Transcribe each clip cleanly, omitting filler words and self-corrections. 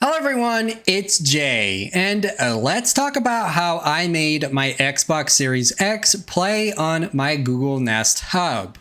Hello everyone, it's Jay, and let's talk about how I made my Xbox Series X play on my Google Nest Hub.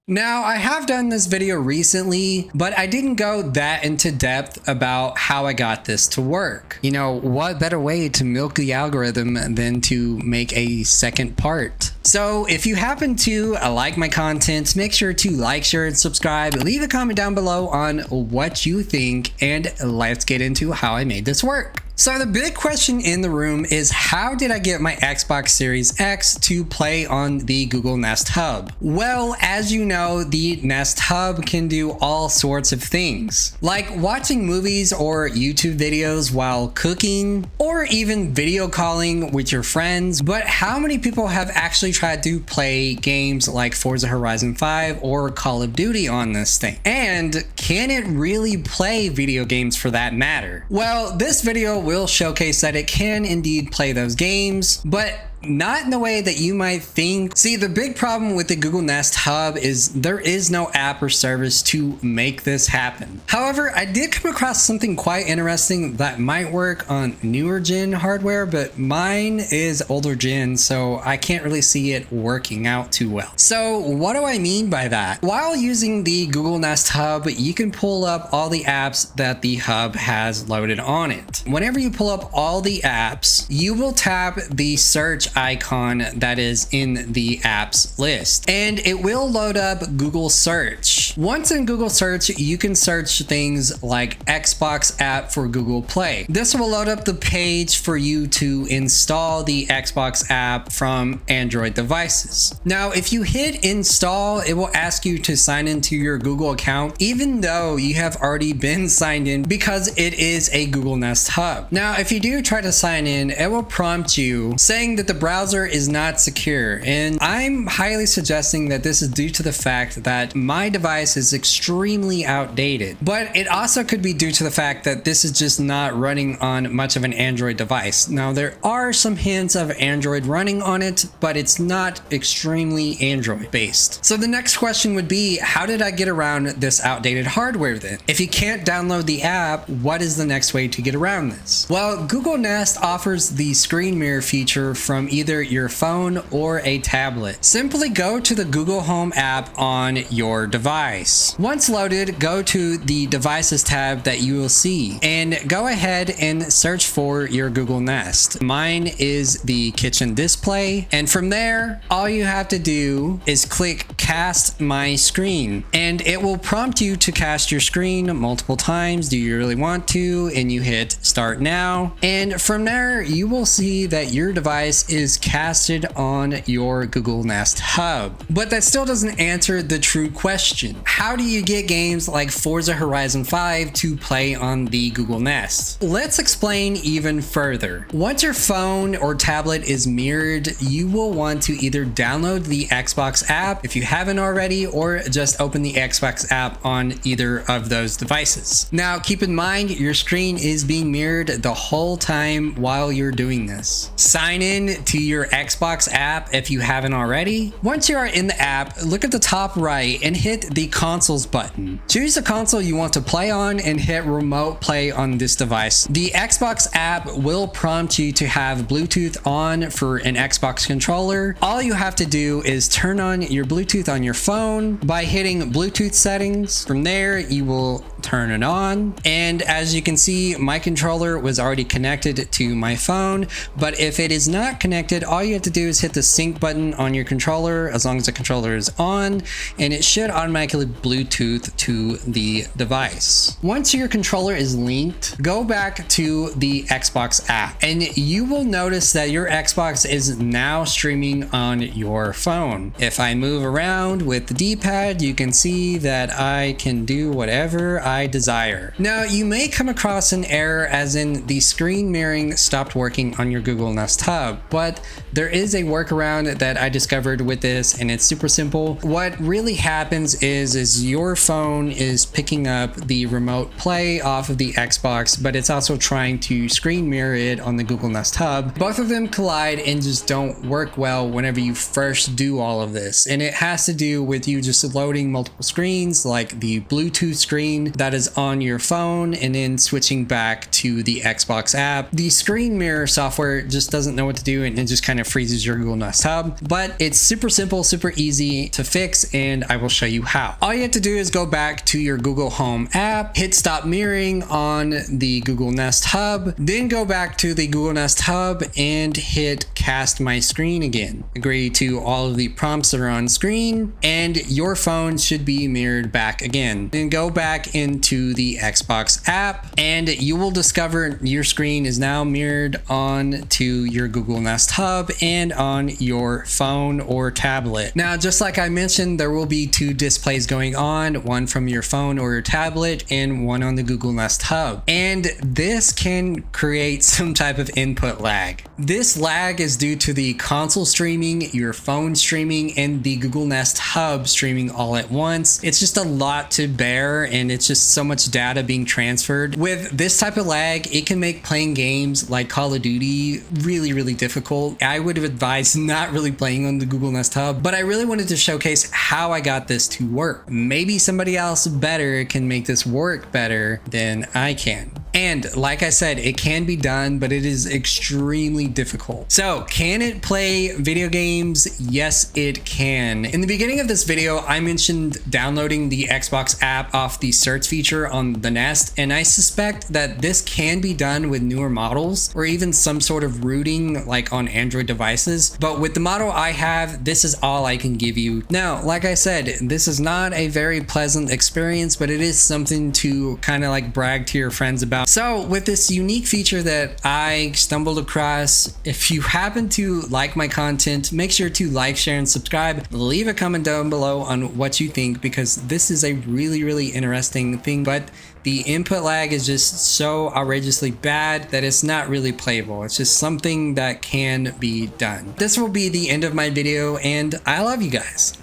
Now, I have done this video recently, but I didn't go that into depth about how I got this to work. You know, what better way to milk the algorithm than to make a second part? So if you happen to like my content, make sure to like, share, and subscribe. Leave a comment down below on what you think, and let's get into how I made this work. So the big question in the room is, how did I get my Xbox Series X to play on the Google Nest Hub? Well, as you know, the Nest Hub can do all sorts of things, like watching movies or YouTube videos while cooking, or even video calling with your friends. But how many people have actually tried to play games like Forza Horizon 5 or Call of Duty on this thing? And can it really play video games for that matter? Well, this video will showcase that it can indeed play those games, but not in the way that you might think. See, the big problem with the Google Nest Hub is there is no app or service to make this happen. However, I did come across something quite interesting that might work on newer gen hardware, but mine is older gen, so I can't really see it working out too well. So what do I mean by that? While using the Google Nest Hub, you can pull up all the apps that the hub has loaded on it. Whenever you pull up all the apps, you will tap the search icon that is in the apps list, and it will load up Google search. Once in Google search, you can search things like Xbox app for Google Play. This will load up the page for you to install the Xbox app from Android devices. Now, if you hit install, it will ask you to sign into your Google account, even though you have already been signed in, because it is a Google Nest Hub. Now, if you do try to sign in, it will prompt you saying that the browser is not secure, and I'm highly suggesting that this is due to the fact that my device is extremely outdated, but it also could be due to the fact that this is just not running on much of an Android device. Now, there are some hints of Android running on it, but it's not extremely Android based. So the next question would be, how did I get around this outdated hardware then? If you can't download the app, what is the next way to get around this? Well, Google Nest offers the screen mirror feature from either your phone or a tablet. Simply go to the Google Home app on your device. Once loaded, go to the Devices tab that you will see, and go ahead and search for your Google Nest. Mine is the kitchen display, and from there, all you have to do is click Cast My Screen, and it will prompt you to cast your screen multiple times. Do you really want to? And you hit Start Now, and from there, you will see that your device is casted on your Google Nest Hub. But that still doesn't answer the true question. How do you get games like Forza Horizon 5 to play on the Google Nest? Let's explain even further. Once your phone or tablet is mirrored, you will want to either download the Xbox app if you haven't already, or just open the Xbox app on either of those devices. Now, keep in mind, your screen is being mirrored the whole time while you're doing this. Sign in to your Xbox app if you haven't already. Once you are in the app, look at the top right and hit the consoles button. Choose the console you want to play on and hit remote play on this device. The Xbox app will prompt you to have Bluetooth on for an Xbox controller. All you have to do is turn on your Bluetooth on your phone by hitting Bluetooth settings. From there, you will turn it on, and as you can see, my controller was already connected to my phone. But if it is not connected, all you have to do is hit the sync button on your controller, as long as the controller is on, and it should automatically Bluetooth to the device. Once your controller is linked, go back to the Xbox app, and you will notice that your Xbox is now streaming on your phone. If I move around with the D-pad, you can see that I can do whatever I desire. Now, you may come across an error, as in the screen mirroring stopped working on your Google Nest Hub, but there is a workaround that I discovered with this, and it's super simple. What really happens is is your phone is picking up the remote play off of the Xbox, but it's also trying to screen mirror it on the Google Nest Hub. Both of them collide and just don't work well whenever you first do all of this. And it has to do with you just loading multiple screens, like the Bluetooth screen that is on your phone, and then switching back to the Xbox app. The screen mirror software just doesn't know what to do, and it just kind of freezes your Google Nest Hub. But it's super simple, super easy to fix, and I will show you how. All you have to do is go back to your Google Home app, hit stop mirroring on the Google Nest Hub, then go back to the Google Nest Hub and hit cast my screen again. Agree to all of the prompts that are on screen, and your phone should be mirrored back again. Then go back into the Xbox app, and you will discover your screen is now mirrored on to your Google Nest Hub and on your phone or tablet. Now, just like I mentioned, there will be two displays going on, one from your phone or your tablet and one on the Google Nest Hub. And this can create some type of input lag. This lag is due to the console streaming, your phone streaming, and the Google Nest Hub streaming all at once. It's just a lot to bear, and it's just so much data being transferred. With this type of lag, it can make playing games like Call of Duty really, really difficult. I would have advised not really playing on the Google Nest Hub, but I really wanted to showcase how I got this to work. Maybe somebody else better can make this work better than I can. And like I said, it can be done, but it is extremely difficult. So can it play video games? Yes, it can. In the beginning of this video, I mentioned downloading the Xbox app off the search feature on the Nest, and I suspect that this can be done with newer models or even some sort of rooting like on Android devices. But with the model I have, this is all I can give you. Now, like I said, this is not a very pleasant experience, but it is something to kind of like brag to your friends about. So with this unique feature that I stumbled across, if you happen to like my content, make sure to like, share, and subscribe. Leave a comment down below on what you think, because this is a really, really interesting thing, but the input lag is just so outrageously bad that it's not really playable. It's just something that can be done. This will be the end of my video, and I love you guys.